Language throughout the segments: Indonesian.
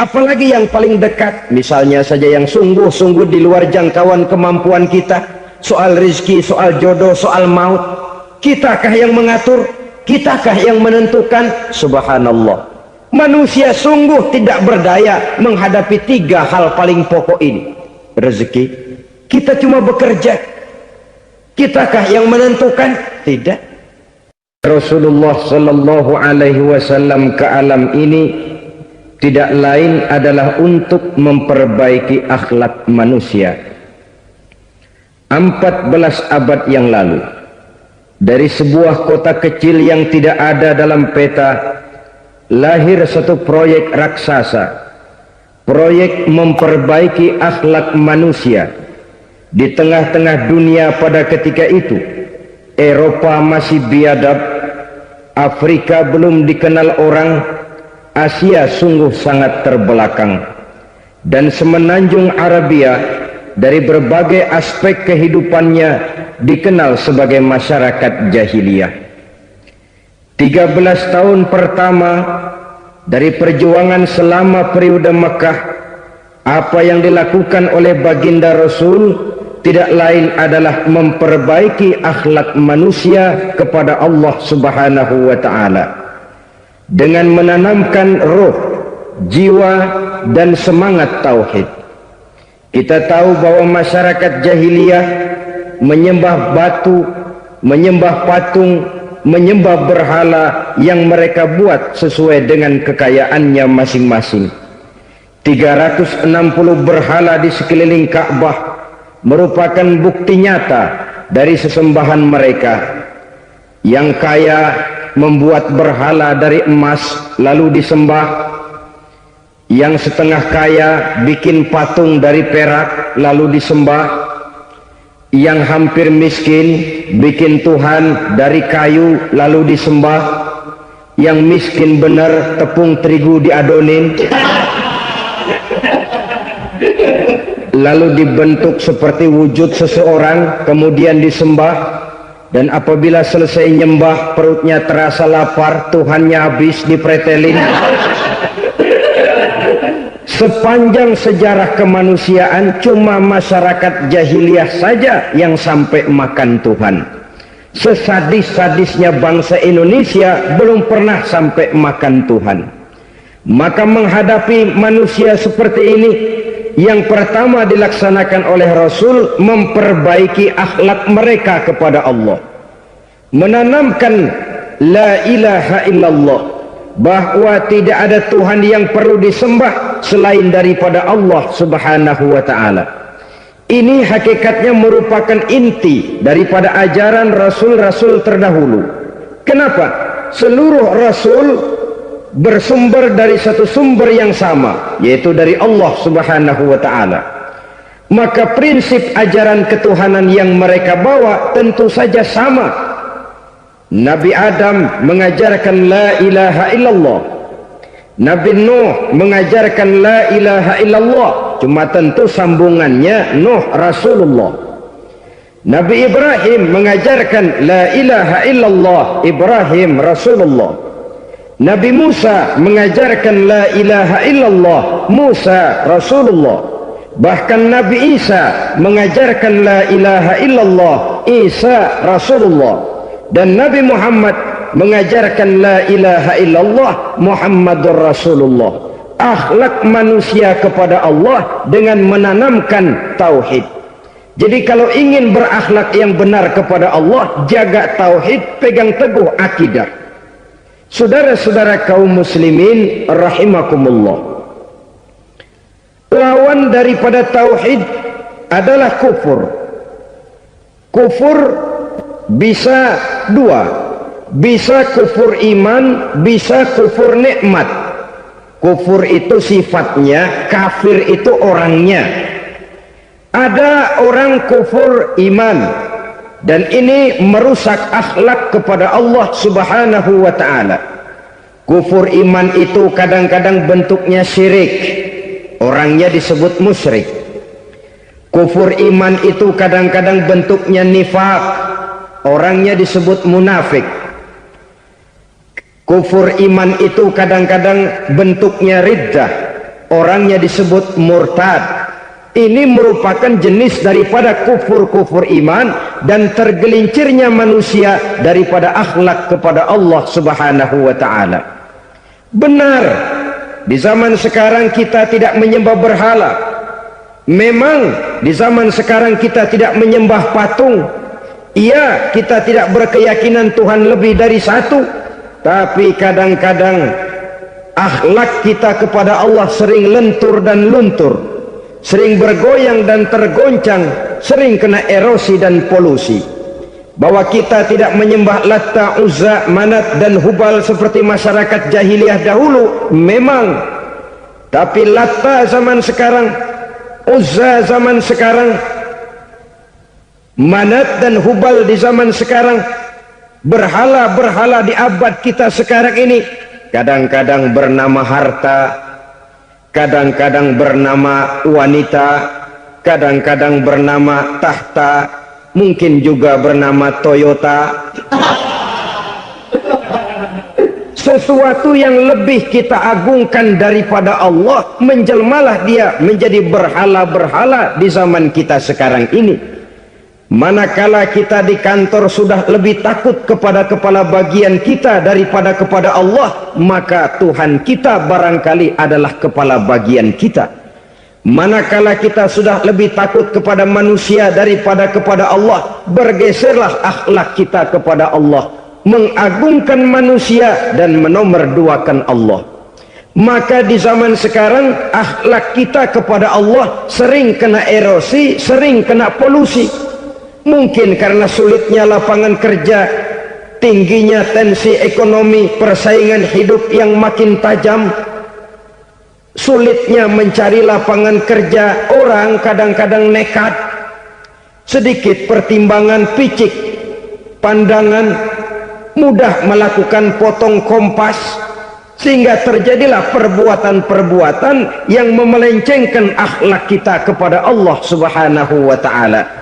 Apalagi yang paling dekat, misalnya saja yang sungguh-sungguh di luar jangkauan kemampuan kita, soal rezeki, soal jodoh, soal maut. Kitakah yang mengatur? Kitakah yang menentukan? Subhanallah. Manusia sungguh tidak berdaya menghadapi 3 hal paling pokok ini. Rezeki, kita cuma bekerja. Kitakah yang menentukan? Tidak. Rasulullah sallallahu alaihi wasallam ke alam ini tidak lain adalah untuk memperbaiki akhlak manusia. 14 abad yang lalu, dari sebuah kota kecil yang tidak ada dalam peta, lahir satu proyek raksasa, proyek memperbaiki akhlak manusia. Di tengah-tengah dunia pada ketika itu, Eropa masih biadab, Afrika belum dikenal orang, Asia sungguh sangat terbelakang, dan semenanjung Arabia dari berbagai aspek kehidupannya dikenal sebagai masyarakat jahiliyah. 13 tahun pertama dari perjuangan selama periode Mekah, apa yang dilakukan oleh baginda Rasul tidak lain adalah memperbaiki akhlak manusia kepada Allah Subhanahu wa ta'ala dengan menanamkan roh, jiwa dan semangat tauhid. Kita tahu bahwa masyarakat jahiliyah menyembah batu, menyembah patung, menyembah berhala yang mereka buat sesuai dengan kekayaannya masing-masing. 360 berhala di sekeliling Ka'bah merupakan bukti nyata dari sesembahan mereka. Yang kaya membuat berhala dari emas lalu disembah, yang setengah kaya bikin patung dari perak lalu disembah, yang hampir miskin bikin Tuhan dari kayu lalu disembah, yang miskin benar tepung terigu diadonin lalu dibentuk seperti wujud seseorang kemudian disembah. Dan apabila selesai nyembah perutnya terasa lapar, Tuhannya habis dipretelin. Sepanjang sejarah kemanusiaan cuma masyarakat jahiliyah saja yang sampai makan Tuhan. Sesadis-sadisnya bangsa Indonesia belum pernah sampai makan Tuhan. Maka menghadapi manusia seperti ini, yang pertama dilaksanakan oleh Rasul memperbaiki akhlak mereka kepada Allah, menanamkan la ilaha illallah, bahwa tidak ada Tuhan yang perlu disembah selain daripada Allah Subhanahu wa ta'ala. Ini hakikatnya merupakan inti daripada ajaran Rasul-Rasul terdahulu. Kenapa? Seluruh Rasul bersumber dari satu sumber yang sama, yaitu dari Allah Subhanahu wa ta'ala. Maka prinsip ajaran ketuhanan yang mereka bawa tentu saja sama. Nabi Adam mengajarkan la ilaha illallah, Nabi Nuh mengajarkan la ilaha illallah, cuma tentu sambungannya Nuh Rasulullah. Nabi Ibrahim mengajarkan la ilaha illallah, Ibrahim Rasulullah. Nabi Musa mengajarkan la ilaha illallah, Musa Rasulullah. Bahkan Nabi Isa mengajarkan la ilaha illallah, Isa Rasulullah. Dan Nabi Muhammad mengajarkan la ilaha illallah, Muhammadur Rasulullah. Akhlak manusia kepada Allah dengan menanamkan tauhid. Jadi kalau ingin berakhlak yang benar kepada Allah, jaga tauhid, pegang teguh akidah. Saudara-saudara kaum muslimin rahimakumullah, lawan daripada tauhid adalah kufur. Kufur bisa dua, bisa kufur iman, bisa kufur nikmat. Kufur itu sifatnya, kafir itu orangnya. Ada orang kufur iman, dan ini merusak akhlak kepada Allah Subhanahu wa ta'ala. Kufur iman itu kadang-kadang bentuknya syirik, orangnya disebut musyrik. Kufur iman itu kadang-kadang bentuknya nifaq, orangnya disebut munafik. Kufur iman itu kadang-kadang bentuknya riddah, orangnya disebut murtad. Ini merupakan jenis daripada kufur-kufur iman dan tergelincirnya manusia daripada akhlak kepada Allah Subhanahu wa ta'ala. Benar, di zaman sekarang kita tidak menyembah berhala. Memang di zaman sekarang kita tidak menyembah patung. Iya, kita tidak berkeyakinan Tuhan lebih dari satu. Tapi kadang-kadang akhlak kita kepada Allah sering lentur dan luntur, sering bergoyang dan tergoncang, sering kena erosi dan polusi. Bahwa kita tidak menyembah Latta, Uzza, Manat dan Hubal seperti masyarakat jahiliyah dahulu, memang. Tapi Latta zaman sekarang, Uzza zaman sekarang, Manat dan Hubal di zaman sekarang, berhala-berhala di abad kita sekarang ini, kadang-kadang bernama harta, kadang-kadang bernama wanita, kadang-kadang bernama tahta, mungkin juga bernama Toyota. Sesuatu yang lebih kita agungkan daripada Allah, menjelmalah dia menjadi berhala-berhala di zaman kita sekarang ini. Manakala kita di kantor sudah lebih takut kepada kepala bagian kita daripada kepada Allah, maka Tuhan kita barangkali adalah kepala bagian kita. Manakala kita sudah lebih takut kepada manusia daripada kepada Allah, bergeserlah akhlak kita kepada Allah, mengagungkan manusia dan menomorduakan Allah. Maka di zaman sekarang akhlak kita kepada Allah sering kena erosi, sering kena polusi. Mungkin karena sulitnya lapangan kerja, tingginya tensi ekonomi, persaingan hidup yang makin tajam, sulitnya mencari lapangan kerja, orang kadang-kadang nekat, sedikit pertimbangan picik pandangan, mudah melakukan potong kompas, sehingga terjadilah perbuatan-perbuatan yang memelencengkan akhlak kita kepada Allah Subhanahu wa ta'ala.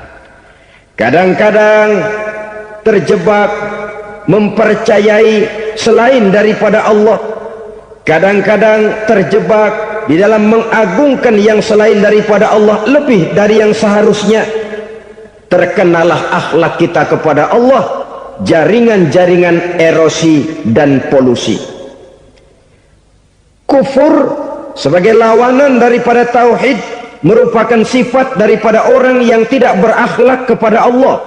Kadang-kadang terjebak mempercayai selain daripada Allah, kadang-kadang terjebak di dalam mengagungkan yang selain daripada Allah lebih dari yang seharusnya. Terkenalah akhlak kita kepada Allah jaringan-jaringan erosi dan polusi. Kufur sebagai lawanan daripada tauhid merupakan sifat daripada orang yang tidak berakhlak kepada Allah.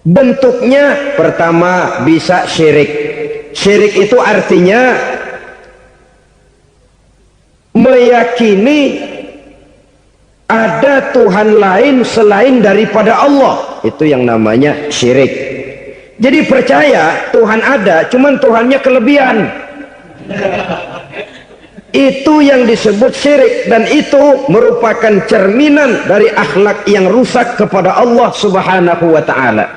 Bentuknya pertama bisa syirik. Syirik itu artinya meyakini ada Tuhan lain selain daripada Allah. Itu yang namanya syirik. Jadi percaya Tuhan ada, cuman Tuhannya kelebihan. Itu yang disebut syirik, dan itu merupakan cerminan dari akhlak yang rusak kepada Allah Subhanahu wa ta'ala.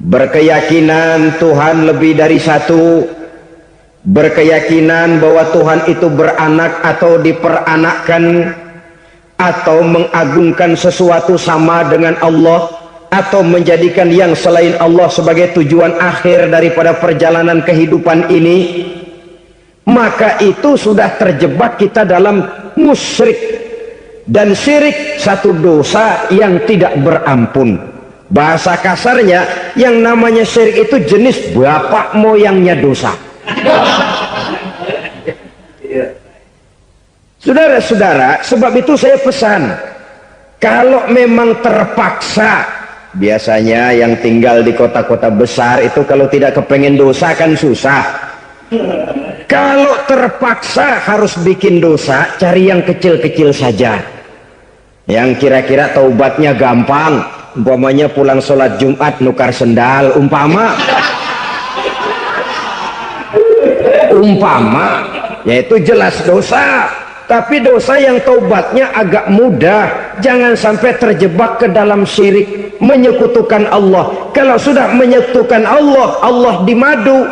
Berkeyakinan Tuhan lebih dari satu, berkeyakinan bahwa Tuhan itu beranak atau diperanakkan, atau mengagungkan sesuatu sama dengan Allah, atau menjadikan yang selain Allah sebagai tujuan akhir daripada perjalanan kehidupan ini, maka itu sudah terjebak kita dalam musyrik. Dan syirik satu dosa yang tidak berampun. Bahasa kasarnya, yang namanya syirik itu jenis bapak moyangnya dosa. Saudara-saudara, sebab itu saya pesan, kalau memang terpaksa, biasanya yang tinggal di kota-kota besar itu kalau tidak kepengen dosa kan susah. Kalau terpaksa harus bikin dosa, cari yang kecil-kecil saja, yang kira-kira taubatnya gampang. Umpamanya pulang sholat Jumat nukar sendal, umpama yaitu jelas dosa. Tapi dosa yang taubatnya agak mudah. Jangan sampai terjebak ke dalam syirik, menyekutukan Allah. Kalau sudah menyekutukan Allah, Allah dimadu,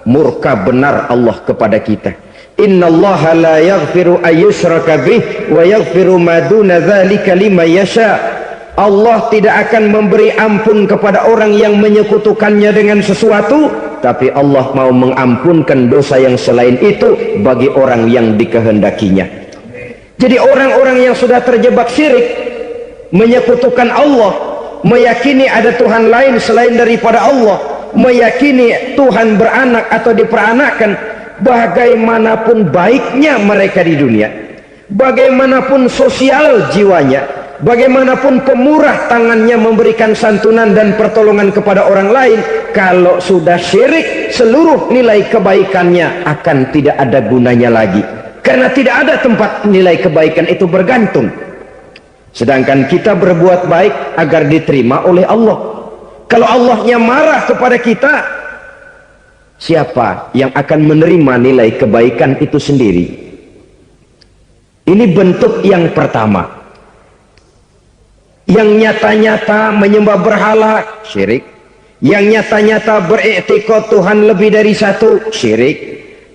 murka benar Allah kepada kita. Innallaha la yaghfiru ayyushraka bih wa yaghfiru ma duna dzalika liman yasha. Allah tidak akan memberi ampun kepada orang yang menyekutukannya dengan sesuatu, tapi Allah mau mengampunkan dosa yang selain itu bagi orang yang dikehendakinya. Jadi orang-orang yang sudah terjebak syirik, menyekutukan Allah, meyakini ada Tuhan lain selain daripada Allah, meyakini Tuhan beranak atau diperanakkan, bagaimanapun baiknya mereka di dunia, bagaimanapun sosial jiwanya, bagaimanapun pemurah tangannya memberikan santunan dan pertolongan kepada orang lain, kalau sudah syirik, seluruh nilai kebaikannya akan tidak ada gunanya lagi, karena tidak ada tempat nilai kebaikan itu bergantung. Sedangkan kita berbuat baik agar diterima oleh Allah. Kalau Allahnya marah kepada kita, siapa yang akan menerima nilai kebaikan itu sendiri? Ini bentuk yang pertama. Yang nyata-nyata menyembah berhala, syirik. Yang nyata-nyata beriktikad Tuhan lebih dari satu, syirik.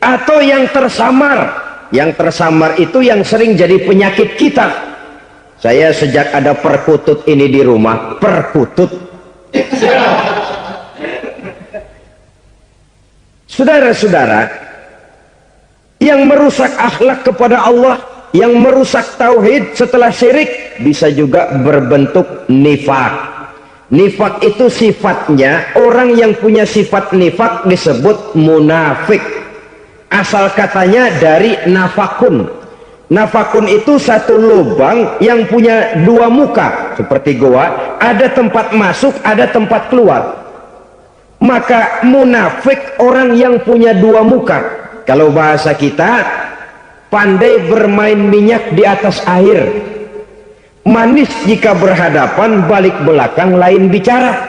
Atau yang tersamar. Yang tersamar itu yang sering jadi penyakit kita. Saya sejak ada perkutut ini di rumah, perkutut. Saudara-saudara, yang merusak akhlak kepada Allah, yang merusak tauhid setelah syirik, bisa juga berbentuk nifak. Nifak itu sifatnya, orang yang punya sifat nifak disebut munafik. Asal katanya dari nafakun. Nafakun itu satu lubang yang punya dua muka, seperti goa, ada tempat masuk, ada tempat keluar. Maka munafik orang yang punya dua muka. Kalau bahasa kita, pandai bermain minyak di atas air, manis jika berhadapan, balik belakang lain bicara.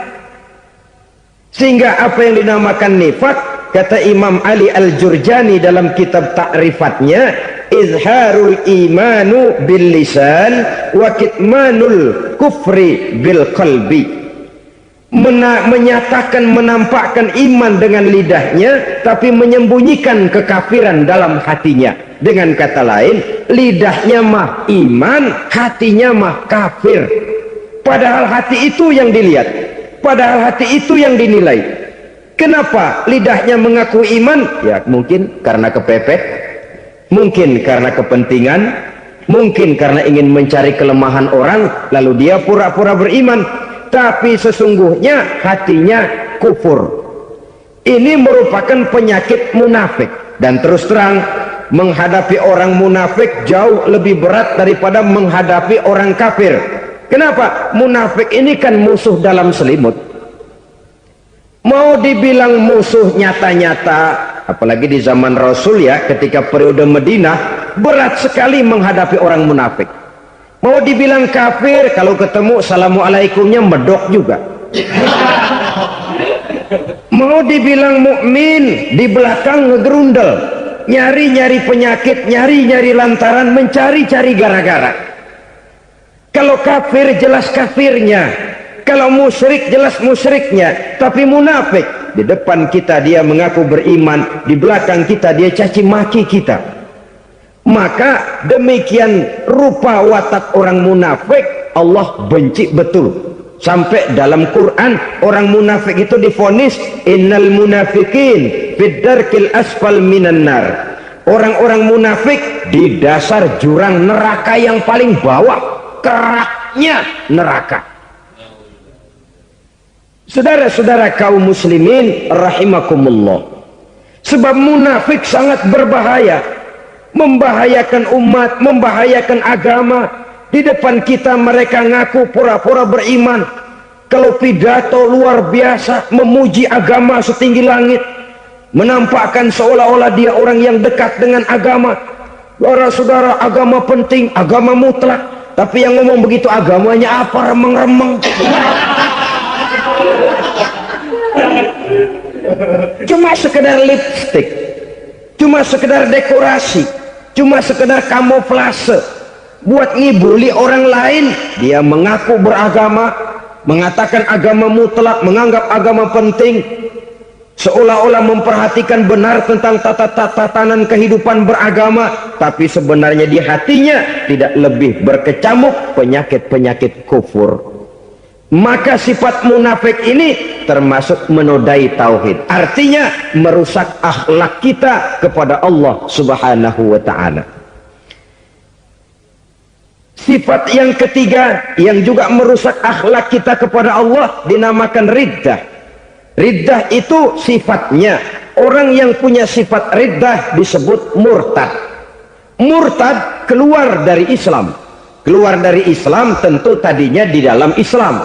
Sehingga apa yang dinamakan nifak, kata Imam Ali Al-Jurjani dalam kitab ta'rifatnya, izharul imanu bil lisan wa kitmanul kufri bil qalbi. Menyatakan, menampakkan iman dengan lidahnya, tapi menyembunyikan kekafiran dalam hatinya. Dengan kata lain, lidahnya mah iman, hatinya mah kafir. Padahal hati itu yang dilihat, padahal hati itu yang dinilai. Kenapa lidahnya mengaku iman? Ya mungkin karena kepepet, mungkin karena kepentingan, mungkin karena ingin mencari kelemahan orang, lalu dia pura-pura beriman. Tapi sesungguhnya hatinya kufur. Ini merupakan penyakit munafik. Dan terus terang, menghadapi orang munafik jauh lebih berat daripada menghadapi orang kafir. Kenapa? Munafik ini kan musuh dalam selimut. Mau dibilang musuh nyata-nyata, apalagi di zaman Rasul ya, ketika periode Madinah, berat sekali menghadapi orang munafik. Mau dibilang kafir, kalau ketemu assalamualaikumnya medok juga. Mau dibilang mukmin, di belakang ngegerundel, nyari-nyari penyakit, nyari-nyari lantaran, mencari-cari gara-gara. Kalau kafir jelas kafirnya, kalau musyrik jelas musyriknya. Tapi munafik, di depan kita dia mengaku beriman, di belakang kita dia caci maki kita. Maka demikian rupa watak orang munafik Allah benci betul. Sampai dalam Quran orang munafik itu divonis innal munafikin fid darkil asfal minan nar. Orang-orang munafik di dasar jurang neraka yang paling bawah, keraknya neraka. Saudara-saudara kaum muslimin rahimakumullah, sebab munafik sangat berbahaya, membahayakan umat, membahayakan agama. Di depan kita mereka ngaku pura-pura beriman, kalau pidato luar biasa, memuji agama setinggi langit, menampakkan seolah-olah dia orang yang dekat dengan agama. Saudara-saudara, agama penting, agama mutlak. Tapi yang ngomong begitu agamanya apa, remeng-remeng. Cuma sekedar lipstick, cuma sekedar dekorasi, cuma sekedar kamuflase buat ngibuli orang lain. Dia mengaku beragama, mengatakan agama mutlak, menganggap agama penting, seolah-olah memperhatikan benar tentang tatanan kehidupan beragama, tapi sebenarnya di hatinya tidak lebih berkecamuk penyakit-penyakit kufur. Maka sifat munafik ini termasuk menodai tauhid, artinya merusak akhlak kita kepada Allah Subhanahu wa ta'ala. Sifat yang ketiga yang juga merusak akhlak kita kepada Allah dinamakan riddah. Riddah itu sifatnya, orang yang punya sifat riddah disebut murtad. Murtad keluar dari Islam. Keluar dari Islam tentu tadinya di dalam Islam.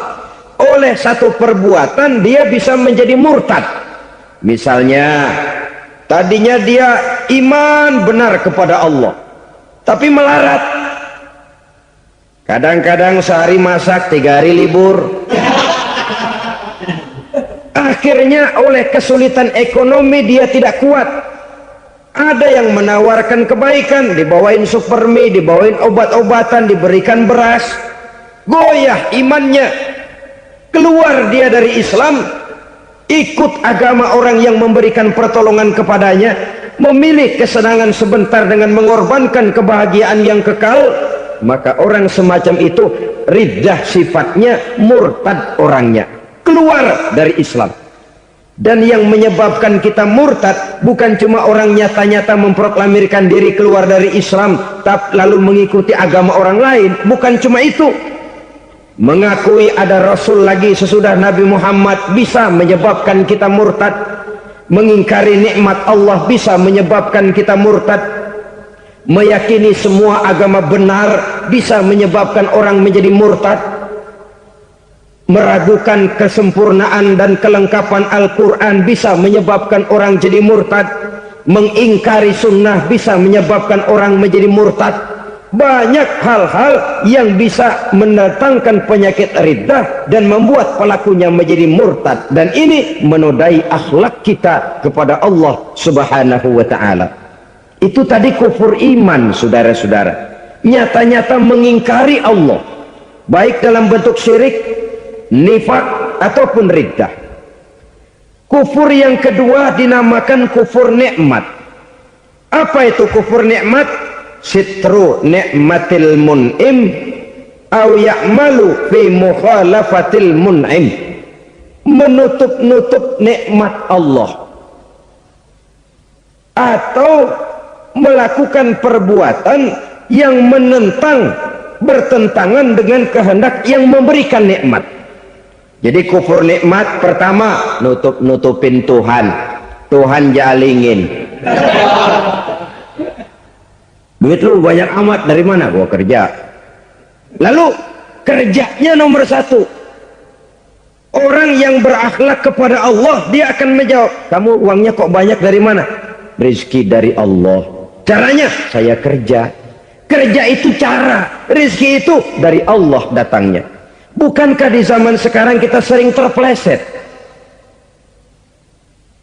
Oleh satu perbuatan dia bisa menjadi murtad. Misalnya tadinya dia iman benar kepada Allah, tapi melarat. Kadang-kadang sehari masak, 3 hari libur. Akhirnya oleh kesulitan ekonomi dia tidak kuat. Ada yang menawarkan kebaikan, dibawain supermi, dibawain obat-obatan, diberikan beras. Goyah imannya. Keluar dia dari Islam, ikut agama orang yang memberikan pertolongan kepadanya, memilih kesenangan sebentar dengan mengorbankan kebahagiaan yang kekal. Maka orang semacam itu riddah sifatnya, murtad orangnya, keluar dari Islam. Dan yang menyebabkan kita murtad bukan cuma orang nyata-nyata memproklamirkan diri keluar dari Islam tapi lalu mengikuti agama orang lain, bukan cuma itu. Mengakui ada Rasul lagi sesudah Nabi Muhammad bisa menyebabkan kita murtad. Mengingkari nikmat Allah bisa menyebabkan kita murtad. Meyakini semua agama benar bisa menyebabkan orang menjadi murtad. Meragukan kesempurnaan dan kelengkapan Al-Quran bisa menyebabkan orang jadi murtad. Mengingkari sunnah bisa menyebabkan orang menjadi murtad. Banyak hal-hal yang bisa mendatangkan penyakit riddah dan membuat pelakunya menjadi murtad, dan ini menodai akhlak kita kepada Allah Subhanahu wa ta'ala. Itu tadi kufur iman, saudara-saudara, nyata-nyata mengingkari Allah, baik dalam bentuk syirik, nifak ataupun riddah. Kufur yang kedua dinamakan kufur nikmat. Apa itu kufur nikmat? Sitru ni'matil mun'im aw ya'malu fi mukhalafatil mun'im. Menutup-nutup nikmat Allah atau melakukan perbuatan yang menentang, bertentangan dengan kehendak yang memberikan nikmat. Jadi kufur nikmat pertama, nutup-nutupin Tuhan. Tuhan jalingin. Duit lu banyak amat, dari mana? Gua kerja. Lalu kerjanya nomor 1. Orang yang berakhlak kepada Allah, dia akan menjawab, kamu uangnya kok banyak, dari mana? Rezeki dari Allah. Caranya saya kerja. Kerja itu cara, rezeki itu dari Allah datangnya. Bukankah di zaman sekarang kita sering terpleset?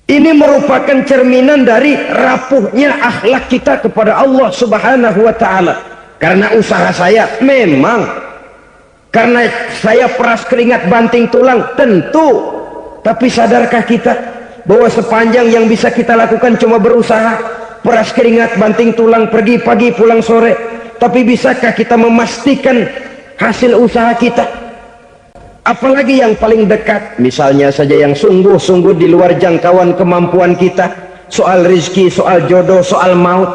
Ini merupakan cerminan dari rapuhnya akhlak kita kepada Allah Subhanahu wa ta'ala. Karena usaha saya memang, karena saya peras keringat banting tulang, tentu. Tapi sadarkah kita bahwa sepanjang yang bisa kita lakukan cuma berusaha, peras keringat banting tulang, pergi pagi pulang sore? Tapi bisakah kita memastikan hasil usaha kita? Apalagi yang paling dekat, misalnya saja yang sungguh-sungguh di luar jangkauan kemampuan kita, soal rezeki, soal jodoh, soal maut,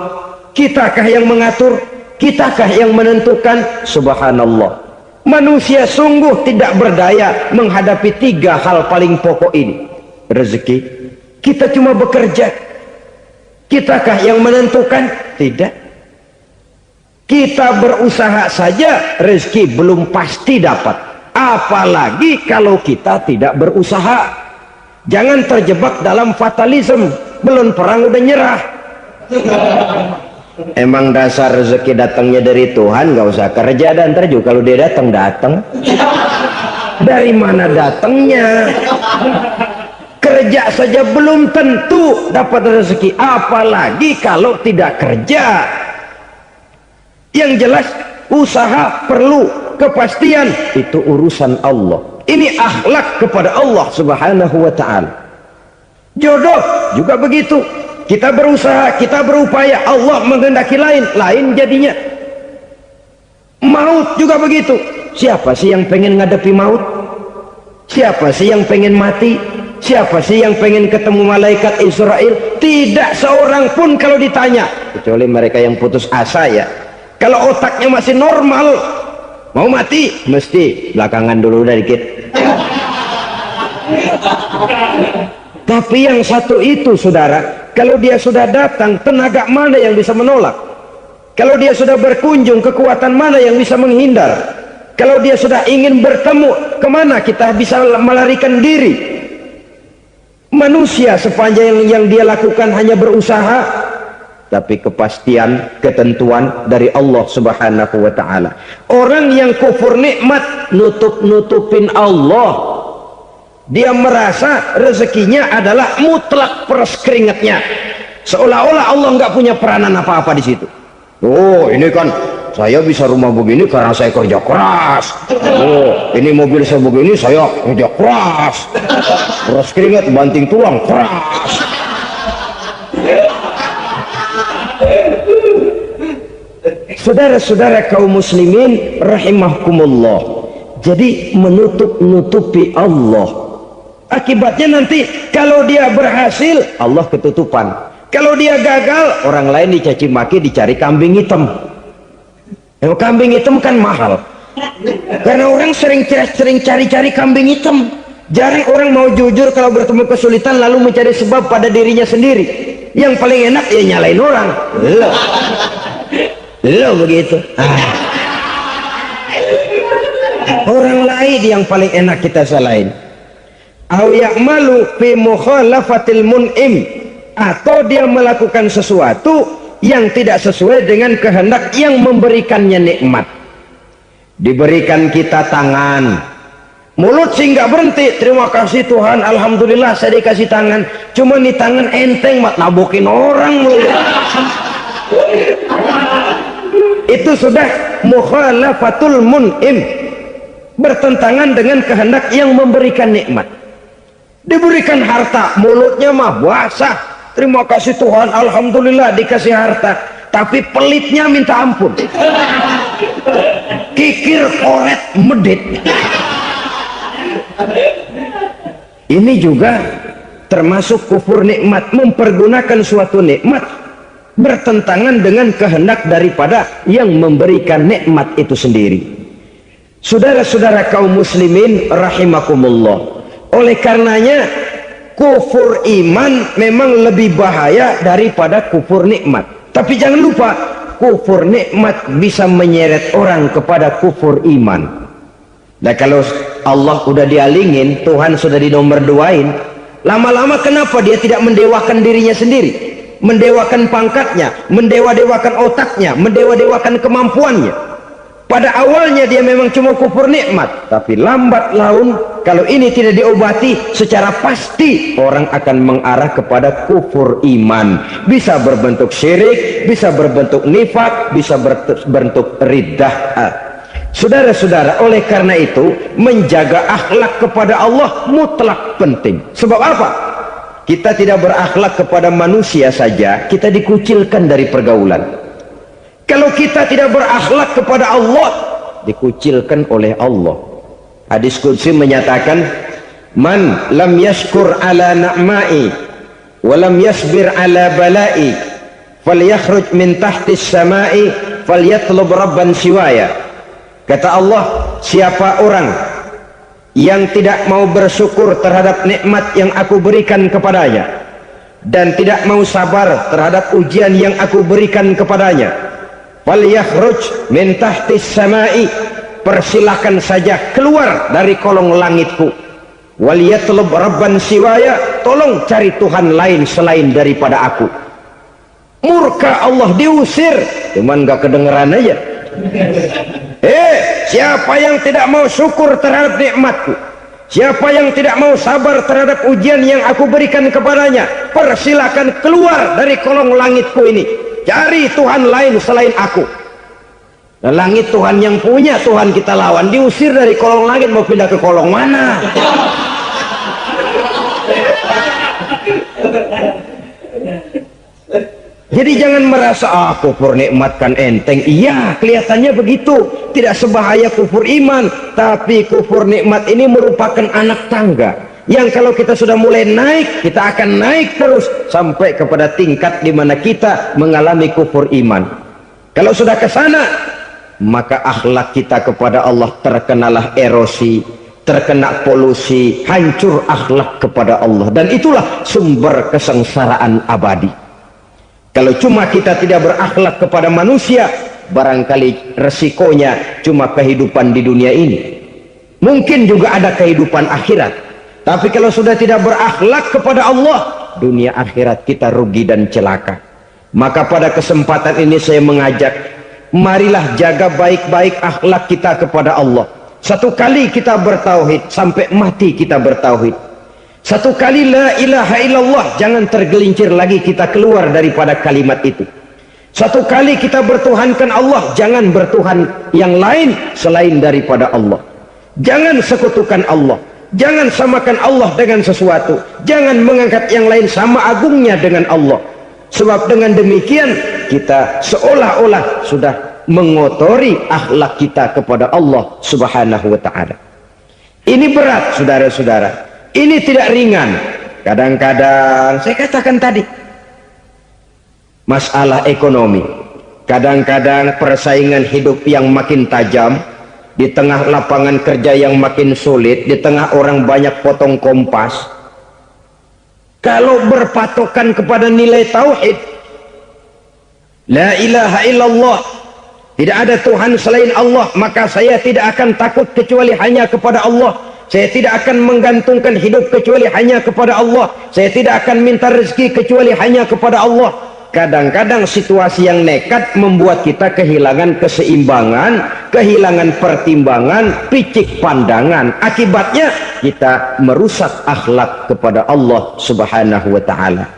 kitakah yang mengatur? Kitakah yang menentukan? Subhanallah, manusia sungguh tidak berdaya menghadapi 3 hal paling pokok ini. Rezeki, kita cuma bekerja. Kitakah yang menentukan? Tidak. Kita berusaha saja rezeki belum pasti dapat, apalagi kalau kita tidak berusaha. Jangan terjebak dalam fatalisme, belum perang udah nyerah. Emang dasar rezeki datangnya dari Tuhan, nggak usah kerja, dan ntar juga kalau dia datang. Dari mana datangnya? Kerja saja belum tentu dapat rezeki, apalagi kalau tidak kerja. Yang jelas usaha perlu kepastian, itu urusan Allah. Ini akhlak kepada Allah Subhanahu wa ta'ala. Jodoh juga begitu, kita berusaha, kita berupaya, Allah menghendaki lain jadinya. Maut juga begitu. Siapa sih yang pengen ngadepi maut? Siapa sih yang pengen mati? Siapa sih yang pengen ketemu malaikat Israel? Tidak seorang pun kalau ditanya, kecuali mereka yang putus asa ya. Kalau otaknya masih normal, mau mati mesti belakangan dulu udah dikit. Tapi yang satu itu saudara, kalau dia sudah datang, tenaga mana yang bisa menolak? Kalau dia sudah berkunjung, kekuatan mana yang bisa menghindar? Kalau dia sudah ingin bertemu, kemana kita bisa melarikan diri? Manusia sepanjang yang dia lakukan hanya berusaha, tapi kepastian, ketentuan dari Allah Subhanahu wa ta'ala. Orang yang kufur nikmat, nutupin Allah. Dia merasa rezekinya adalah mutlak peras keringatnya, seolah-olah Allah nggak punya peranan apa-apa di situ. Oh, ini kan saya bisa rumah begini karena saya kerja keras. Oh, ini mobil saya begini saya kerja keras. Peras keringat, banting tulang, keras. Saudara-saudara kaum muslimin rahimakumullah, jadi menutup-nutupi Allah. Akibatnya nanti kalau dia berhasil, Allah ketutupan. Kalau dia gagal, orang lain dicaci maki, dicari kambing hitam. Kambing hitam kan mahal, karena orang sering cari-cari kambing hitam. Jarang orang mau jujur kalau bertemu kesulitan lalu mencari sebab pada dirinya sendiri. Yang paling enak ya nyalain orang. Lo begitu. Orang lain yang paling enak kita salahin. Au ya'malu fi mukhalafatil mun'im, atau dia melakukan sesuatu yang tidak sesuai dengan kehendak yang memberikannya nikmat. Diberikan kita tangan, mulut sih nggak berhenti, terima kasih Tuhan, alhamdulillah saya dikasih tangan. Cuma nih tangan enteng mat nabokin orang loh. Itu sudah mukhalafatul mun'im, bertentangan dengan kehendak yang memberikan nikmat. Diberikan harta, mulutnya mah basah, terima kasih Tuhan, alhamdulillah dikasih harta, tapi pelitnya minta ampun, kikir koret medit. Ini juga termasuk kufur nikmat, mempergunakan suatu nikmat bertentangan dengan kehendak daripada yang memberikan nikmat itu sendiri. Saudara-saudara kaum muslimin rahimakumullah, oleh karenanya kufur iman memang lebih bahaya daripada kufur nikmat. Tapi jangan lupa, kufur nikmat bisa menyeret orang kepada kufur iman. Nah kalau Allah udah dialingin, Tuhan sudah dinomor duain, lama-lama kenapa dia tidak mendewakan dirinya sendiri, mendewakan pangkatnya, mendewa-dewakan otaknya, mendewa-dewakan kemampuannya? Pada awalnya dia memang cuma kufur nikmat, tapi lambat laun kalau ini tidak diobati, secara pasti orang akan mengarah kepada kufur iman. Bisa berbentuk syirik, bisa berbentuk nifak, bisa berbentuk riddah. Saudara-saudara, oleh karena itu menjaga akhlak kepada Allah mutlak penting. Sebab apa? Kita tidak berakhlak kepada manusia saja, kita dikucilkan dari pergaulan. Kalau kita tidak berakhlak kepada Allah, dikucilkan oleh Allah. Hadis qudsi menyatakan, man lam yashkur ala na'mai wa lam yasbir ala balai falyakhruj min tahtis samai falyatlub rabban siwaya. Kata Allah, siapa orang yang tidak mau bersyukur terhadap nikmat yang aku berikan kepadanya dan tidak mau sabar terhadap ujian yang aku berikan kepadanya, falyakhruj min tahtis samai, persilahkan saja keluar dari kolong langitku, waliyatlub rabban siwaya, tolong cari Tuhan lain selain daripada aku. Murka Allah, diusir, cuman gak kedengeran aja. Siapa yang tidak mau syukur terhadap nikmatku, siapa yang tidak mau sabar terhadap ujian yang aku berikan kepadanya, persilahkan keluar dari kolong langitku ini, cari Tuhan lain selain aku. Dan langit Tuhan yang punya, Tuhan kita lawan, diusir dari kolong langit, mau pindah ke kolong mana? Jadi jangan merasa kufur nikmat kan enteng. Iya, kelihatannya begitu, tidak sebahaya kufur iman. Tapi kufur nikmat ini merupakan anak tangga yang kalau kita sudah mulai naik, kita akan naik terus sampai kepada tingkat di mana kita mengalami kufur iman. Kalau sudah ke sana, maka akhlak kita kepada Allah terkenalah erosi, terkena polusi, hancur akhlak kepada Allah, dan itulah sumber kesengsaraan abadi. Kalau cuma kita tidak berakhlak kepada manusia, barangkali resikonya cuma kehidupan di dunia ini. Mungkin juga ada kehidupan akhirat. Tapi kalau sudah tidak berakhlak kepada Allah, dunia akhirat kita rugi dan celaka. Maka pada kesempatan ini saya mengajak, marilah jaga baik-baik akhlak kita kepada Allah. Satu kali kita bertauhid, sampai mati kita bertauhid. Satu kali la ilaha illallah, jangan tergelincir lagi kita keluar daripada kalimat itu. Satu kali kita bertuhankan Allah, jangan bertuhan yang lain selain daripada Allah. Jangan sekutukan Allah, jangan samakan Allah dengan sesuatu, jangan mengangkat yang lain sama agungnya dengan Allah. Sebab dengan demikian kita seolah-olah sudah mengotori akhlak kita kepada Allah subhanahu wa ta'ala. Ini berat saudara-saudara, ini tidak ringan. Kadang-kadang saya katakan tadi, masalah ekonomi, kadang-kadang persaingan hidup yang makin tajam, di tengah lapangan kerja yang makin sulit, di tengah orang banyak potong kompas. Kalau berpatokan kepada nilai tauhid, la ilaha illallah, tidak ada Tuhan selain Allah, maka saya tidak akan takut kecuali hanya kepada Allah. Saya tidak akan menggantungkan hidup kecuali hanya kepada Allah. Saya tidak akan minta rezeki kecuali hanya kepada Allah. Kadang-kadang situasi yang nekat membuat kita kehilangan keseimbangan, kehilangan pertimbangan, picik pandangan. Akibatnya kita merusak akhlak kepada Allah subhanahu wa ta'ala.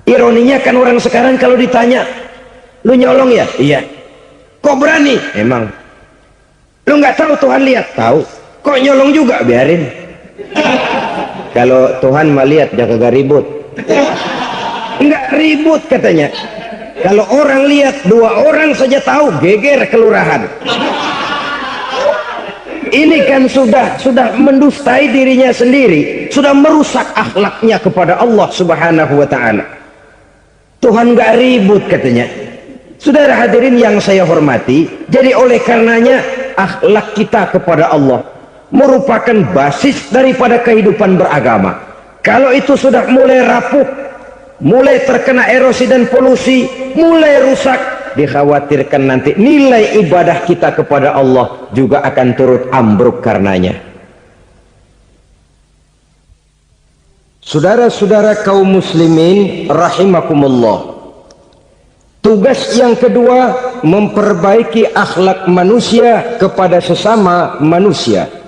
Ironinya kan orang sekarang kalau ditanya, lu nyolong ya? Iya. Kok berani? Emang. Lu nggak tahu Tuhan lihat? Tahu. Kok nyolong juga? Biarin. Kalau Tuhan mah lihat, jangan ribut. Enggak ribut katanya. Kalau orang lihat, 2 orang saja tahu, geger kelurahan. Ini kan sudah mendustai dirinya sendiri, sudah merusak akhlaknya kepada Allah subhanahu wa ta'ala. Tuhan enggak ribut katanya. Saudara hadirin yang saya hormati, jadi oleh karenanya akhlak kita kepada Allah merupakan basis daripada kehidupan beragama. Kalau itu sudah mulai rapuh, mulai terkena erosi dan polusi, mulai rusak, dikhawatirkan nanti nilai ibadah kita kepada Allah juga akan turut ambruk karenanya. Saudara-saudara kaum muslimin rahimakumullah, tugas yang kedua, memperbaiki akhlak manusia kepada sesama manusia.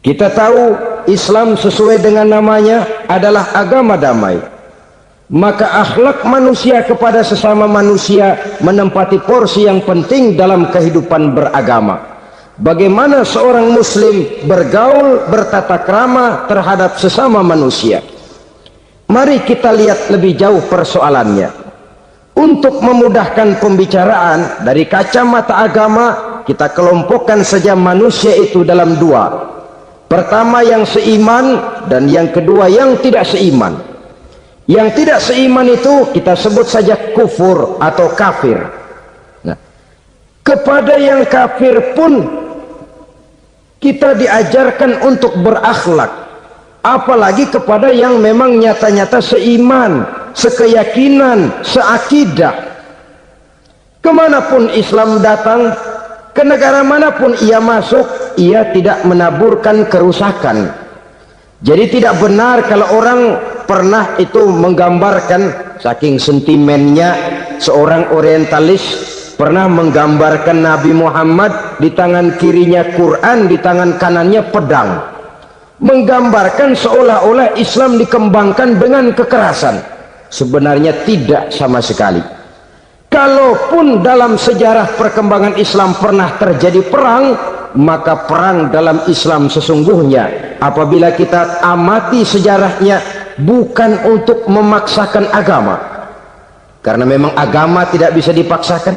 Kita tahu Islam sesuai dengan namanya adalah agama damai. Maka akhlak manusia kepada sesama manusia menempati porsi yang penting dalam kehidupan beragama. Bagaimana seorang muslim bergaul, bertata krama terhadap sesama manusia. Mari kita lihat lebih jauh persoalannya. Untuk memudahkan pembicaraan dari kacamata agama, kita kelompokkan saja manusia itu dalam 2. Pertama yang seiman, dan yang kedua yang tidak seiman. Yang tidak seiman itu kita sebut saja kufur atau kafir. Nah, kepada yang kafir pun kita diajarkan untuk berakhlak, apalagi kepada yang memang nyata-nyata seiman, sekeyakinan, seakidah. Kemanapun Islam datang, ke negara manapun ia masuk, ia tidak menaburkan kerusakan. Jadi tidak benar kalau orang pernah itu menggambarkan, saking sentimennya seorang orientalis pernah menggambarkan Nabi Muhammad di tangan kirinya Quran, di tangan kanannya pedang, menggambarkan seolah-olah Islam dikembangkan dengan kekerasan. Sebenarnya tidak sama sekali. Kalaupun dalam sejarah perkembangan Islam pernah terjadi perang, maka perang dalam Islam sesungguhnya apabila kita amati sejarahnya bukan untuk memaksakan agama, karena memang agama tidak bisa dipaksakan,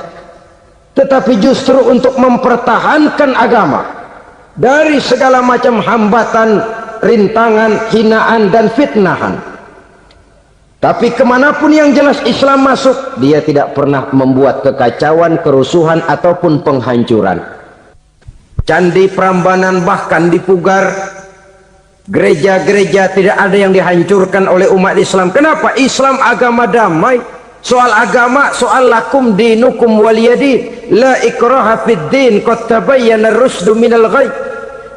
tetapi justru untuk mempertahankan agama dari segala macam hambatan, rintangan, hinaan dan fitnahan. Tapi kemanapun yang jelas Islam masuk, dia tidak pernah membuat kekacauan, kerusuhan ataupun penghancuran. Candi Prambanan bahkan dipugar, gereja-gereja tidak ada yang dihancurkan oleh umat Islam. Kenapa? Islam agama damai. Soal agama, soal lakum dinukum waliyadin, la ikraha fid din, qad tabayyana ar-rusdu minal ghayy.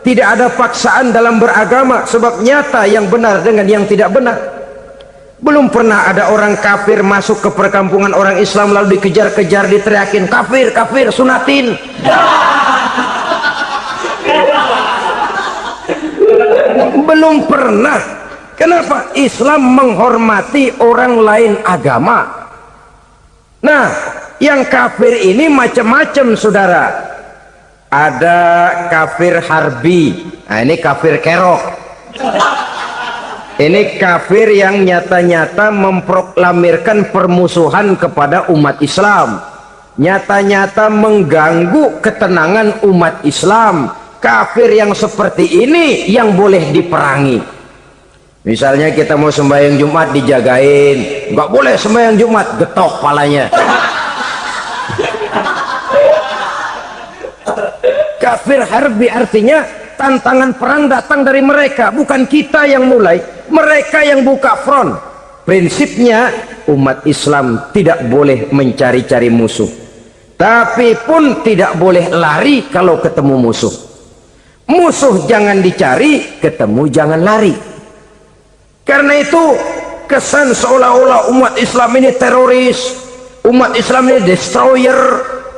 Tidak ada paksaan dalam beragama, sebab nyata yang benar dengan yang tidak benar. Belum pernah ada orang kafir masuk ke perkampungan orang Islam lalu dikejar-kejar, diteriakin kafir, kafir, sunatin. Belum pernah. Kenapa? Islam menghormati orang lain agama. Nah, yang kafir ini macam-macam, saudara. Ada kafir harbi. Nah, ini kafir kerok. Ini kafir yang nyata-nyata memproklamirkan permusuhan kepada umat Islam, nyata-nyata mengganggu ketenangan umat Islam. Kafir yang seperti ini yang boleh diperangi. Misalnya kita mau sembahyang Jumat dijagain, nggak boleh sembahyang Jumat, getok palanya. Kafir harbi artinya tantangan perang datang dari mereka, bukan kita yang mulai, mereka yang buka front. Prinsipnya umat Islam tidak boleh mencari-cari musuh, tapi pun tidak boleh lari kalau ketemu musuh. Musuh jangan dicari, ketemu jangan lari. Karena itu kesan seolah-olah umat Islam ini teroris, umat Islam ini destroyer,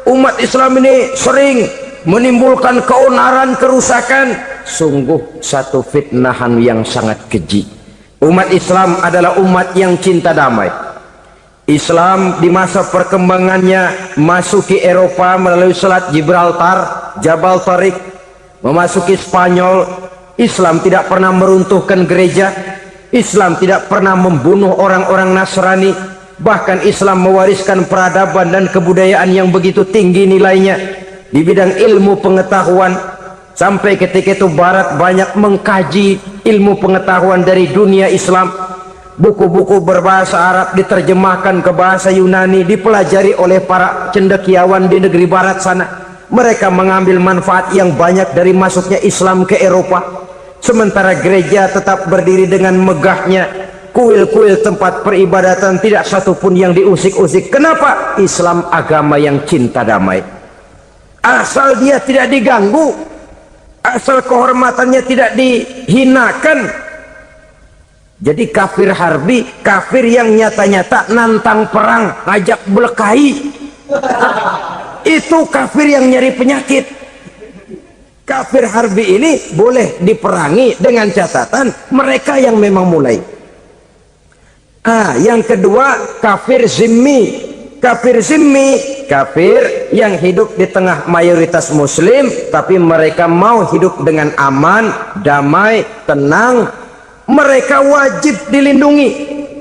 umat Islam ini sering menimbulkan keonaran, kerusakan. Sungguh satu fitnahan yang sangat keji. Umat Islam adalah umat yang cinta damai. Islam di masa perkembangannya masuki Eropa melalui Selat Gibraltar, Jabal Tariq, memasuki Spanyol. Islam tidak pernah meruntuhkan gereja, Islam tidak pernah membunuh orang-orang Nasrani. Bahkan Islam mewariskan peradaban dan kebudayaan yang begitu tinggi nilainya di bidang ilmu pengetahuan, sampai ketika itu Barat banyak mengkaji ilmu pengetahuan dari dunia Islam. Buku-buku berbahasa Arab diterjemahkan ke bahasa Yunani, dipelajari oleh para cendekiawan di negeri Barat sana. Mereka mengambil manfaat yang banyak dari masuknya Islam ke Eropa. Sementara gereja tetap berdiri dengan megahnya, kuil-kuil tempat peribadatan tidak satupun yang diusik-usik. Kenapa? Islam agama yang cinta damai. Asal dia tidak diganggu, asal kehormatannya tidak dihinakan. Jadi kafir harbi, kafir yang nyata-nyata nantang perang, ngajak berkelahi. Itu kafir yang nyari penyakit. Kafir harbi ini boleh diperangi dengan catatan mereka yang memang mulai. Yang kedua kafir zimmi. Kafir zimmi, kafir yang hidup di tengah mayoritas muslim, tapi mereka mau hidup dengan aman, damai, tenang. Mereka wajib dilindungi.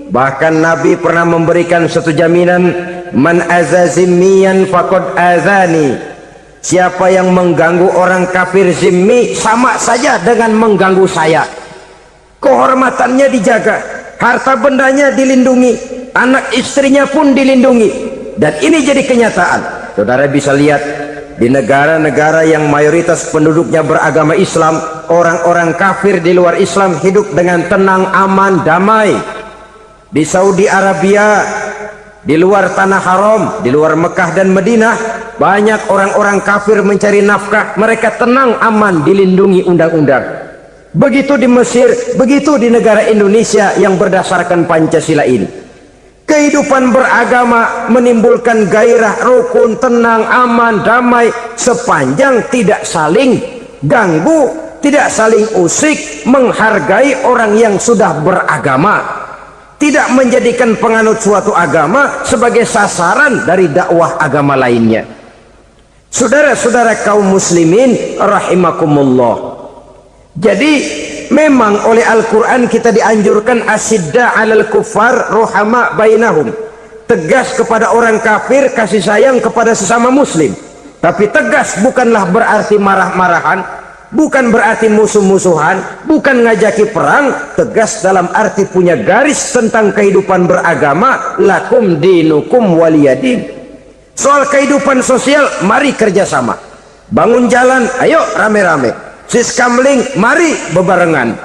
Bahkan Nabi pernah memberikan satu jaminan, man aza zimmiyan faqad azani. Siapa yang mengganggu orang kafir zimmi sama saja dengan mengganggu saya. Kehormatannya dijaga, harta bendanya dilindungi, anak istrinya pun dilindungi. Dan ini jadi kenyataan. Saudara bisa lihat di negara-negara yang mayoritas penduduknya beragama Islam, orang-orang kafir di luar Islam hidup dengan tenang, aman, damai. Di Saudi Arabia, di luar tanah haram, di luar Mekah dan Madinah, banyak orang-orang kafir mencari nafkah. Mereka tenang, aman, dilindungi undang-undang. Begitu di Mesir, begitu di negara Indonesia yang berdasarkan Pancasila ini. Kehidupan beragama menimbulkan gairah, rukun, tenang, aman, damai, sepanjang tidak saling ganggu, tidak saling usik, menghargai orang yang sudah beragama, tidak menjadikan penganut suatu agama sebagai sasaran dari dakwah agama lainnya. Saudara-saudara kaum muslimin rahimakumullah. Jadi memang oleh Al-Quran kita dianjurkan asidda alal kuffar ruhama bainahum. tegas kepada orang kafir, kasih sayang kepada sesama muslim. Tapi tegas bukanlah berarti marah-marahan, bukan berarti musuh-musuhan, bukan ngajaki perang. Tegas dalam arti punya garis tentang kehidupan beragama, lakum dinukum waliyadin. Soal kehidupan sosial, mari kerjasama. Bangun jalan, ayo rame-rame. Siskamling, mari bebarengan.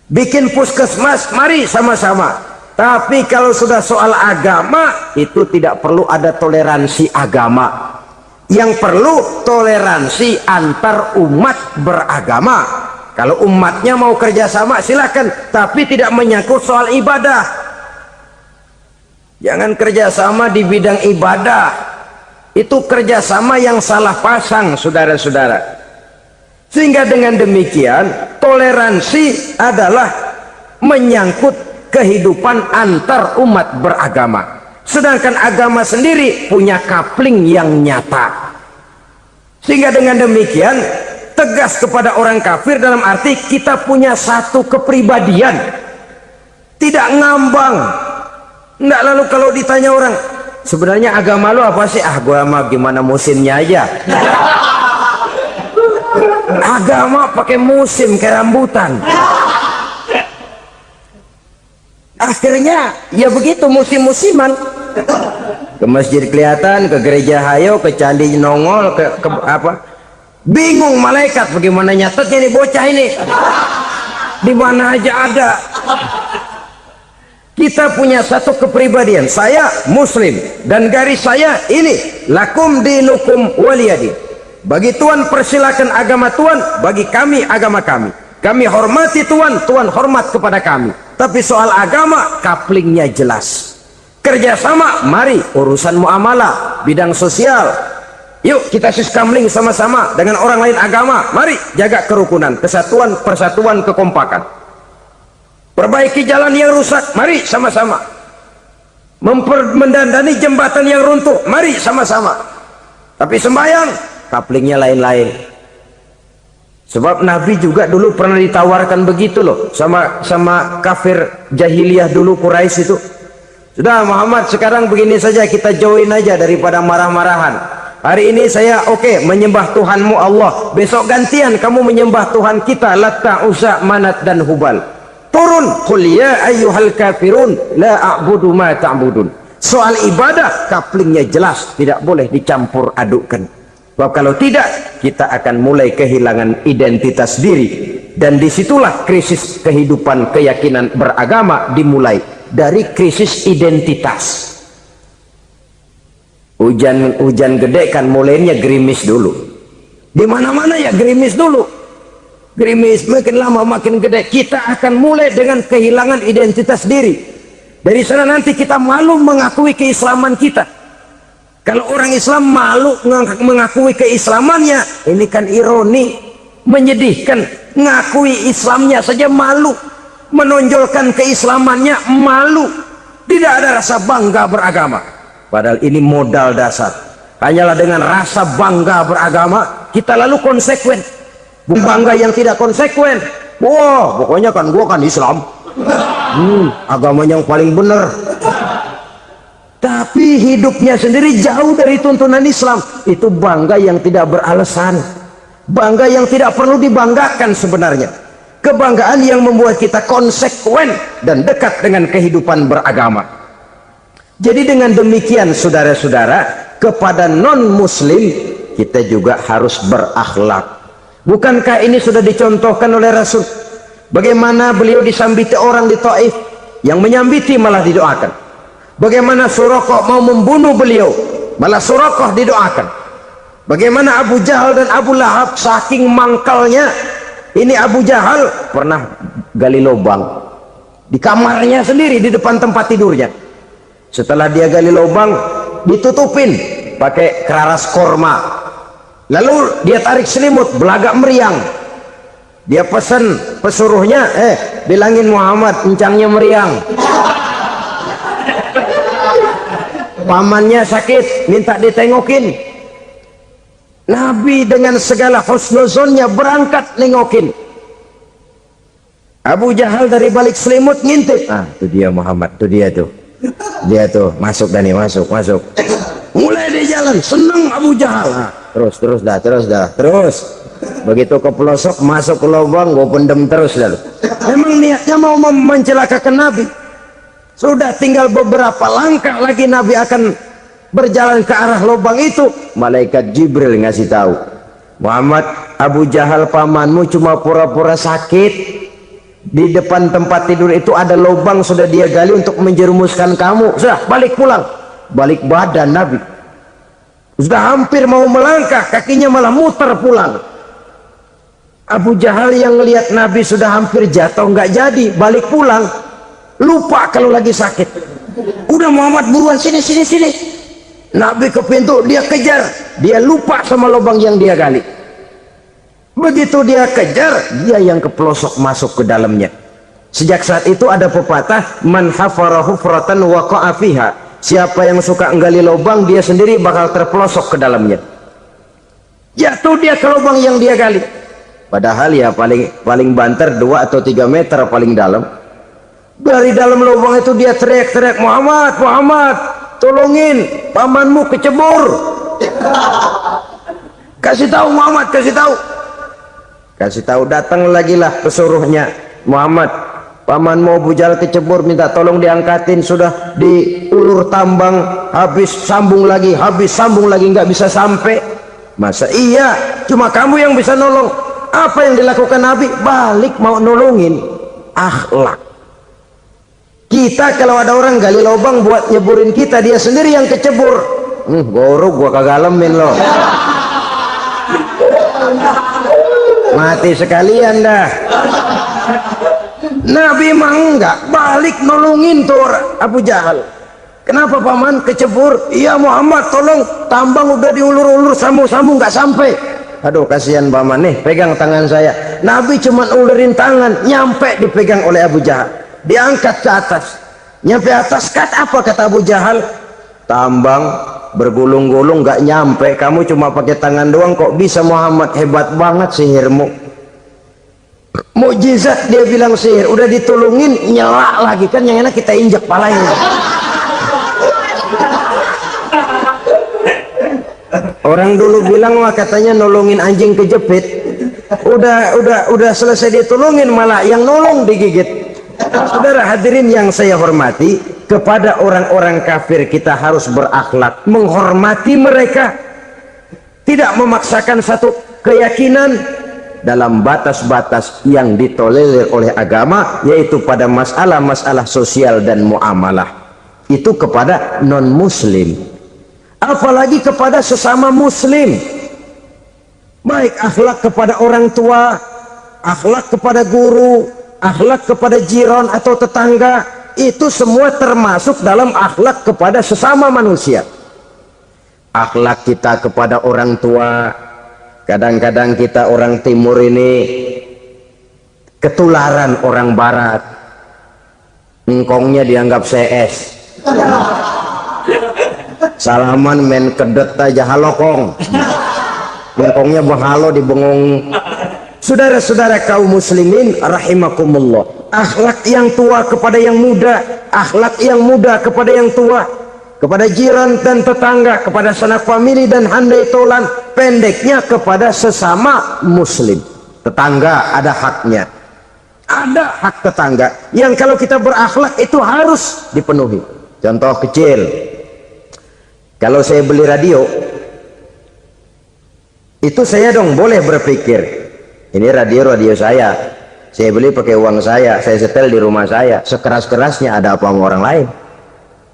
Bikin puskesmas, mari sama-sama. Tapi kalau sudah soal agama, itu tidak perlu ada toleransi agama. Yang perlu toleransi antar umat beragama. Kalau umatnya mau kerjasama silakan, tapi tidak menyangkut soal ibadah. Jangan kerjasama di bidang ibadah. Itu kerjasama yang salah pasang, saudara-saudara. Sehingga dengan demikian, toleransi adalah menyangkut kehidupan antar umat beragama. Sedangkan agama sendiri punya kapling yang nyata. Sehingga dengan demikian tegas kepada orang kafir dalam arti kita punya satu kepribadian, tidak ngambang. Enggak, lalu kalau ditanya orang, sebenarnya agama lu apa sih? Ah, gua mah gimana musimnya aja. Agama pakai musim kayak rambutan. Akhirnya ya begitu, musim-musiman. Ke masjid kelihatan, ke gereja hayo, ke candi nongol, ke apa? Bingung malaikat bagaimana nyatetnya nih bocah ini. Di mana aja ada. Kita punya satu kepribadian. Saya muslim dan garis saya ini, lakum dinukum waliyadin. Bagi Tuhan persilakan agama Tuhan, bagi kami agama kami. Kami hormati Tuhan, Tuhan hormat kepada kami. Tapi soal agama, kaplingnya jelas. Kerjasama, mari urusan muamalah, bidang sosial. Yuk kita siskamling sama-sama dengan orang lain agama. Mari jaga kerukunan, kesatuan, persatuan, kekompakan. Perbaiki jalan yang rusak, mari sama-sama. Mendandani jembatan yang runtuh, mari sama-sama. Tapi sembahyang, kaplingnya lain-lain. Sebab Nabi juga dulu pernah ditawarkan begitu loh sama kafir jahiliyah dulu, Quraisy itu. Sudah Muhammad, sekarang begini saja, kita join aja daripada marah-marahan. Hari ini saya oke, menyembah Tuhanmu Allah. Besok gantian kamu menyembah Tuhan kita, Latta, Uzza, Manat dan Hubal. Turun, qul ya ayyuhal kafirun la a'budu ma ta'budun. Soal ibadah kaplingnya jelas, tidak boleh dicampur adukkan. Sebab kalau tidak, kita akan mulai kehilangan identitas diri. Dan disitulah krisis kehidupan keyakinan beragama dimulai. Dari krisis identitas. Hujan gede kan mulainya gerimis dulu. Di mana-mana ya gerimis dulu. Gerimis makin lama makin gede. Kita akan mulai dengan kehilangan identitas diri. Dari sana nanti kita malu mengakui keislaman kita. Kalau orang Islam malu mengakui keislamannya, ini kan ironi, menyedihkan. Ngakui Islamnya saja malu, menonjolkan keislamannya malu, tidak ada rasa bangga beragama. Padahal ini modal dasar. Hanyalah dengan rasa bangga beragama kita lalu konsekuen. Bukan bangga yang tidak konsekuen. Wah, pokoknya kan gua kan Islam, agama yang paling benar. Tapi hidupnya sendiri jauh dari tuntunan Islam. Itu bangga yang tidak beralasan, bangga yang tidak perlu dibanggakan sebenarnya. Kebanggaan yang membuat kita konsekuen dan dekat dengan kehidupan beragama. Jadi dengan demikian saudara-saudara, kepada non muslim kita juga harus berakhlak. Bukankah ini sudah dicontohkan oleh Rasul? Bagaimana beliau disambiti orang di Taif, yang menyambiti malah didoakan. Bagaimana Suraqah mau membunuh beliau, malah Suraqah didoakan. Bagaimana Abu Jahal dan Abu Lahab saking mangkalnya. Ini Abu Jahal pernah gali lubang di kamarnya sendiri, di depan tempat tidurnya. Setelah dia gali lubang, ditutupin pakai keraras korma. Lalu dia tarik selimut, belagak meriang. Dia pesan pesuruhnya, bilangin Muhammad encangnya meriang. Pamannya sakit, minta ditengokin. Nabi dengan segala husnuzonnya berangkat nengokin. Abu Jahal dari balik selimut ngintip. Ah, itu dia Muhammad, itu dia tuh. Dia tuh masuk Dani, masuk. Mulai dia jalan, seneng Abu Jahal. Terus begitu ke pelosok masuk ke lubang, gue pendem terus dah. Memang niatnya mau mencelakakan Nabi. Sudah tinggal beberapa langkah lagi Nabi akan berjalan ke arah lubang itu. Malaikat Jibril ngasih tahu, Muhammad, Abu Jahal pamanmu cuma pura-pura sakit. Di depan tempat tidur itu ada lubang sudah dia gali untuk menjerumuskan kamu. Sudah balik pulang. Balik badan Nabi. Sudah hampir mau melangkah, kakinya malah muter pulang. Abu Jahal yang lihat Nabi sudah hampir jatuh nggak jadi, balik pulang. Lupa kalau lagi sakit. Udah Muhammad buruan sini. Nabi ke pintu, dia kejar. Dia lupa sama lubang yang dia gali. Begitu dia kejar, dia yang ke pelosok masuk ke dalamnya. Sejak saat itu ada pepatah, man hafara hufratan waqa'a fiha. Siapa yang suka nggali lubang, dia sendiri bakal terpelosok ke dalamnya. Jatuh dia ke lubang yang dia gali. Padahal ya paling banter 2 atau 3 meter paling dalam. Dari dalam lubang itu dia teriak-teriak, Muhammad, tolongin, pamanmu kecebur. Kasih tahu Muhammad, kasih tahu. Datang lagi lah pesuruhnya, Muhammad, pamanmu Abu Jahal kecebur, minta tolong diangkatin. Sudah diulur tambang, habis sambung lagi, nggak bisa sampai. Masa iya cuma kamu yang bisa nolong? Apa yang dilakukan Nabi? Balik mau nolongin. Akhlak. Kita kalau ada orang gali lubang buat nyeburin kita, dia sendiri yang kecebur. Gorok gua kagalemin loh. Mati sekalian dah. Nabi mah enggak, balik nolongin tuh Abu Jahal. Kenapa paman kecebur? Iya Muhammad, tolong, tambang udah diulur-ulur, sambung nggak sampai. Aduh kasihan paman nih, pegang tangan saya. Nabi cuma ulurin tangan, nyampe dipegang oleh Abu Jahal. Diangkat ke atas, nyampe atas. Apa kata Abu Jahal? Tambang bergulung-gulung nggak nyampe, kamu cuma pakai tangan doang kok bisa Muhammad, hebat banget sihirmu. Mukjizat dia bilang sihir, udah ditolongin nyela lagi, kan yang enak kita injak palanya. Orang dulu bilang wah katanya nolongin anjing kejepit, udah selesai ditolongin malah yang nolong digigit. Saudara hadirin yang saya hormati, kepada orang-orang kafir kita harus berakhlak, menghormati mereka, tidak memaksakan satu keyakinan dalam batas-batas yang ditolerir oleh agama, yaitu pada masalah-masalah sosial dan muamalah. Itu kepada non-muslim, apalagi kepada sesama muslim. Baik akhlak kepada orang tua, akhlak kepada guru, akhlak kepada jiran atau tetangga, itu semua termasuk dalam akhlak kepada sesama manusia. Akhlak kita kepada orang tua, kadang-kadang kita orang timur ini ketularan orang barat. Engkongnya dianggap CS, salaman main kedet aja halokong, engkongnya bahalo di bengong. Saudara-saudara kaum muslimin rahimakumullah, akhlak yang tua kepada yang muda, akhlak yang muda kepada yang tua, kepada jiran dan tetangga, kepada sanak famili dan handai tolan, pendeknya kepada sesama muslim. Tetangga ada haknya, ada hak tetangga yang kalau kita berakhlak itu harus dipenuhi. Contoh kecil, kalau saya beli radio itu saya dong boleh berpikir, ini radio saya beli pakai uang saya setel di rumah saya, sekeras-kerasnya ada apa sama orang lain?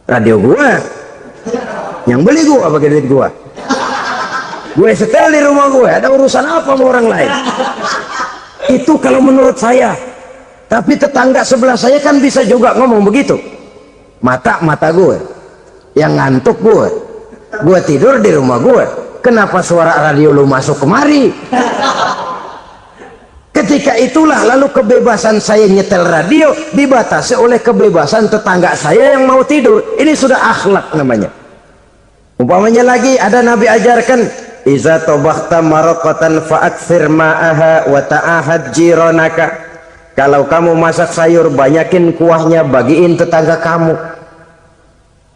Radio gua yang beli, gua pakai duit gua, gue setel di rumah gue, ada urusan apa sama orang lain? Itu kalau menurut saya. Tapi tetangga sebelah saya kan bisa juga ngomong begitu. Mata gue yang ngantuk, gue tidur di rumah gue, kenapa suara radio lu masuk kemari? Ketika itulah lalu kebebasan saya nyetel radio dibatasi oleh kebebasan tetangga saya yang mau tidur. Ini sudah akhlak namanya. Umpamanya lagi ada Nabi ajarkan, iza tobakhta maraqatan fa'akthir ma'aha wa ta'ahad jiranaka. Kalau kamu masak sayur, banyakin kuahnya, bagiin tetangga kamu.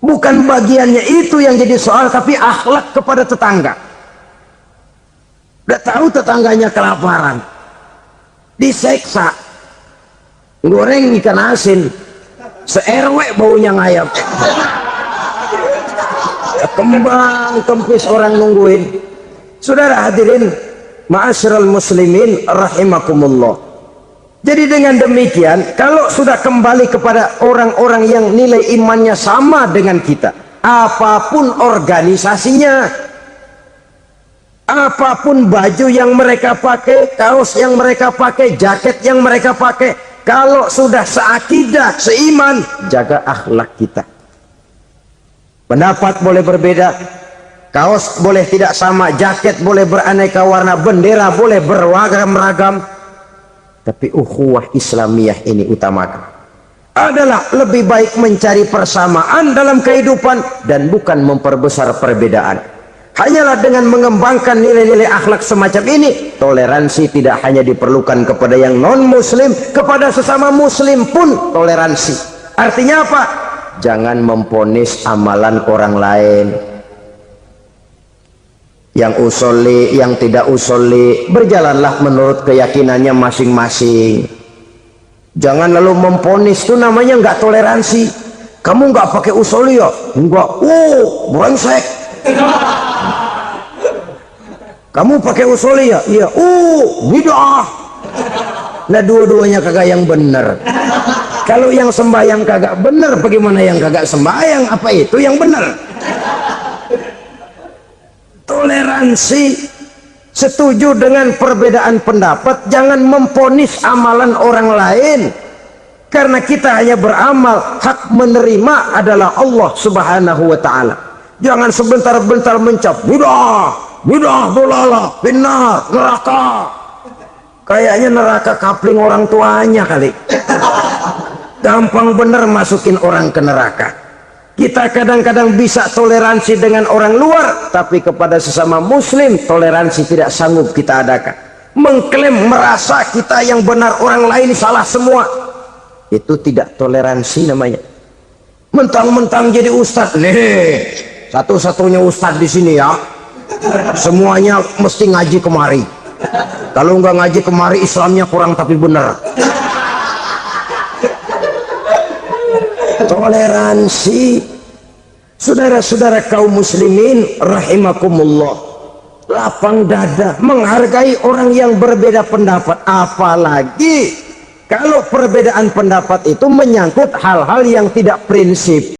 Bukan bagiannya itu yang jadi soal, tapi akhlak kepada tetangga. Udah tahu tetangganya kelaparan, diseksa, goreng ikan asin, se-RW baunya ngayap, kembang kempis orang nungguin. Saudara hadirin ma'asyiral muslimin rahimakumullah. Jadi dengan demikian, kalau sudah kembali kepada orang-orang yang nilai imannya sama dengan kita, apapun organisasinya, apapun baju yang mereka pakai, kaos yang mereka pakai, jaket yang mereka pakai, kalau sudah seakidah, seiman, jaga akhlak kita. Pendapat boleh berbeda, kaos boleh tidak sama, jaket boleh beraneka warna, bendera boleh beragam-ragam, tapi ukhuwah Islamiyah ini utamakan. Adalah lebih baik mencari persamaan dalam kehidupan dan bukan memperbesar perbedaan. Hanyalah dengan mengembangkan nilai-nilai akhlak semacam ini, toleransi tidak hanya diperlukan kepada yang non-muslim, kepada sesama muslim pun toleransi. Artinya apa? Jangan memponis amalan orang lain. Yang usolli, yang tidak usolli, berjalanlah menurut keyakinannya masing-masing. Jangan lalu memponis, itu namanya nggak toleransi. Kamu nggak pakai usolli ya? Enggak. Brengsek. Kamu pakai usolli ya? Iya. Bid'ah. Nah, dua-duanya kagak yang benar. Kalau yang sembahyang kagak benar, bagaimana yang kagak sembahyang? Apa itu yang benar? Toleransi, setuju dengan perbedaan pendapat, jangan memponis amalan orang lain, karena kita hanya beramal, hak menerima adalah Allah subhanahu wa ta'ala. Jangan sebentar-bentar mencap bidah dolalah, benar, neraka. Kayaknya neraka kapling orang tuanya kali. Gampang bener masukin orang ke neraka. Kita kadang-kadang bisa toleransi dengan orang luar, tapi kepada sesama muslim toleransi tidak sanggup kita adakan. Mengklaim merasa kita yang benar, orang lain salah semua, itu tidak toleransi namanya. Mentang-mentang jadi ustadz, nih satu-satunya ustadz di sini ya, semuanya mesti ngaji kemari. Kalau nggak ngaji kemari Islamnya kurang tapi benar. Toleransi, saudara-saudara kaum muslimin rahimakumullah, lapang dada menghargai orang yang berbeda pendapat, apalagi kalau perbedaan pendapat itu menyangkut hal-hal yang tidak prinsip.